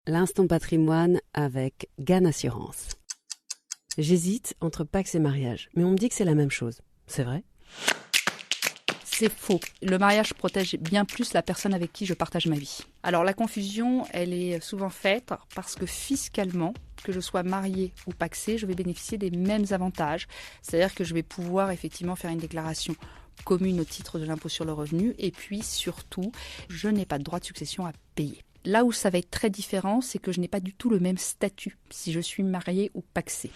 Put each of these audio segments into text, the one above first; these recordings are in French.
L'instant patrimoine avec GAN Assurance. J'hésite entre Pacs et mariage, mais on me dit que c'est la même chose. C'est vrai ? C'est faux. Le mariage protège bien plus la personne avec qui je partage ma vie. Alors la confusion, elle est souvent faite parce que fiscalement, que je sois mariée ou pacsée, je vais bénéficier des mêmes avantages. C'est-à-dire que je vais pouvoir effectivement faire une déclaration commune au titre de l'impôt sur le revenu et puis surtout, je n'ai pas de droit de succession à payer. Là où ça va être très différent, c'est que je n'ai pas du tout le même statut si je suis mariée ou pacsée.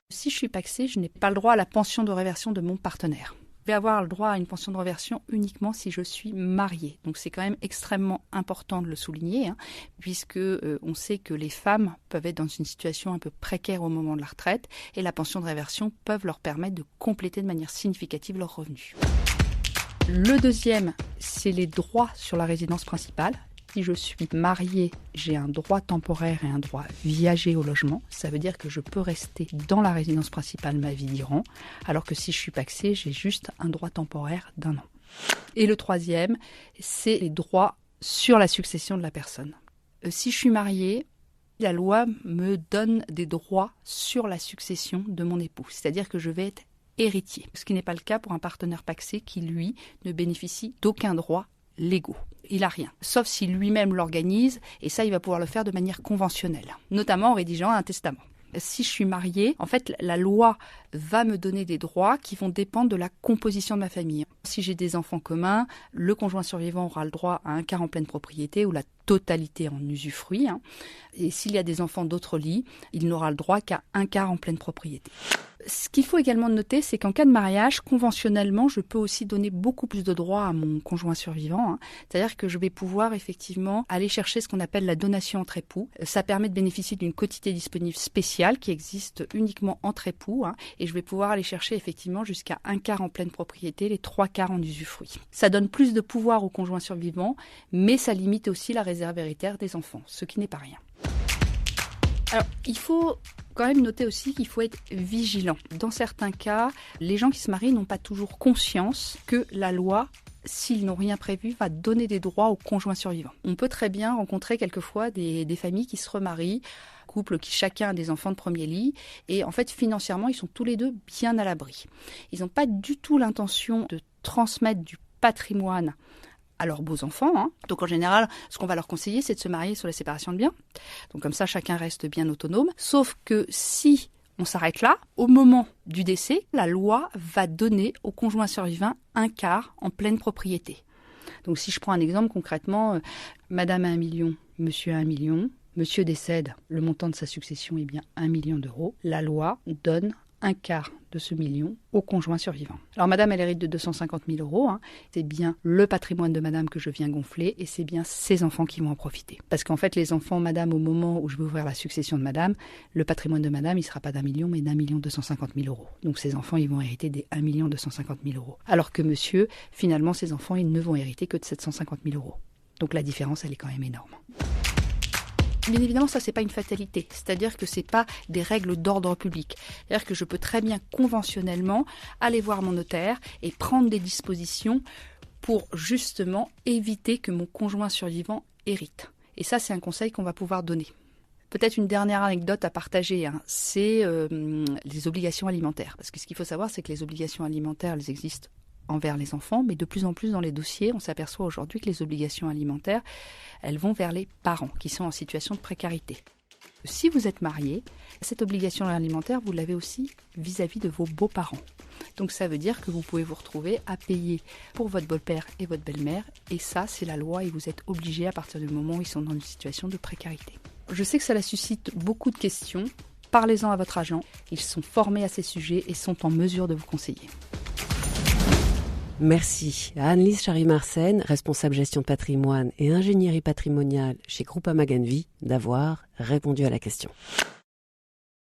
Si je suis pacsée, je n'ai pas le droit à la pension de réversion de mon partenaire. Je vais avoir le droit à une pension de réversion uniquement si je suis mariée. Donc c'est quand même extrêmement important de le souligner, puisque on sait que les femmes peuvent être dans une situation un peu précaire au moment de la retraite et la pension de réversion peuvent leur permettre de compléter de manière significative leurs revenus. Le deuxième, c'est les droits sur la résidence principale. Si je suis mariée, j'ai un droit temporaire et un droit viager au logement. Ça veut dire que je peux rester dans la résidence principale ma vie durant, alors que si je suis pacsée, j'ai juste un droit temporaire d'1 an. Et le troisième, c'est les droits sur la succession de la personne. Si je suis mariée, la loi me donne des droits sur la succession de mon époux. C'est-à-dire que je vais être héritier. Ce qui n'est pas le cas pour un partenaire pacsé qui, lui, ne bénéficie d'aucun droit légaux. Il n'a rien, sauf si lui-même l'organise, et ça, il va pouvoir le faire de manière conventionnelle, notamment en rédigeant un testament. Si je suis mariée, en fait, la loi va me donner des droits qui vont dépendre de la composition de ma famille. Si j'ai des enfants communs, le conjoint survivant aura le droit à un quart en pleine propriété ou la totalité en usufruit. Et s'il y a des enfants d'autres lits, il n'aura le droit qu'à un quart en pleine propriété. Ce qu'il faut également noter, c'est qu'en cas de mariage, conventionnellement, je peux aussi donner beaucoup plus de droits à mon conjoint survivant. C'est-à-dire que je vais pouvoir effectivement aller chercher ce qu'on appelle la donation entre époux. Ça permet de bénéficier d'une quotité disponible spéciale qui existe uniquement entre époux. Et je vais pouvoir aller chercher effectivement jusqu'à un quart en pleine propriété, les 3 quarts en usufruit. Ça donne plus de pouvoir au conjoint survivant, mais ça limite aussi la réserve héritaire des enfants, ce qui n'est pas rien. Alors, il faut quand même noter aussi qu'il faut être vigilant. Dans certains cas, les gens qui se marient n'ont pas toujours conscience que la loi, s'ils n'ont rien prévu, va donner des droits aux conjoints survivants. On peut très bien rencontrer quelquefois des familles qui se remarient, couples qui chacun a des enfants de premier lit, et en fait financièrement ils sont tous les deux bien à l'abri. Ils n'ont pas du tout l'intention de transmettre du patrimoine à leurs beaux-enfants. Donc en général, ce qu'on va leur conseiller, c'est de se marier sur la séparation de biens. Donc comme ça, chacun reste bien autonome. Sauf que si on s'arrête là, au moment du décès, la loi va donner au conjoint survivant un quart en pleine propriété. Donc si je prends un exemple concrètement, madame a 1 million, monsieur a 1 million, monsieur décède, le montant de sa succession est bien 1 million d'euros. La loi donne un quart de ce million au conjoint survivant. Alors madame, elle hérite de 250 000 euros. C'est bien le patrimoine de madame que je viens gonfler et c'est bien ses enfants qui vont en profiter. Parce qu'en fait, les enfants, madame, au moment où je vais ouvrir la succession de madame, le patrimoine de madame, il ne sera pas d'1 million, mais d'1 250 000 euros. Donc ses enfants, ils vont hériter des 1 250 000 euros. Alors que monsieur, finalement, ses enfants, ils ne vont hériter que de 750 000 euros. Donc la différence, elle est quand même énorme. Bien évidemment, ça, c'est pas une fatalité. C'est-à-dire que c'est pas des règles d'ordre public. C'est-à-dire que je peux très bien conventionnellement aller voir mon notaire et prendre des dispositions pour justement éviter que mon conjoint survivant hérite. Et ça, c'est un conseil qu'on va pouvoir donner. Peut-être une dernière anecdote à partager, c'est les obligations alimentaires. Parce que ce qu'il faut savoir, c'est que les obligations alimentaires, elles existent envers les enfants, mais de plus en plus dans les dossiers, on s'aperçoit aujourd'hui que les obligations alimentaires, elles vont vers les parents qui sont en situation de précarité. Si vous êtes marié, cette obligation alimentaire, vous l'avez aussi vis-à-vis de vos beaux-parents. Donc ça veut dire que vous pouvez vous retrouver à payer pour votre beau-père et votre belle-mère, et ça, c'est la loi et vous êtes obligé à partir du moment où ils sont dans une situation de précarité. Je sais que cela suscite beaucoup de questions. Parlez-en à votre agent. Ils sont formés à ces sujets et sont en mesure de vous conseiller. Merci à Anne-Lise Chary-Marsène, responsable gestion de patrimoine et ingénierie patrimoniale chez Groupama Ganvie, d'avoir répondu à la question.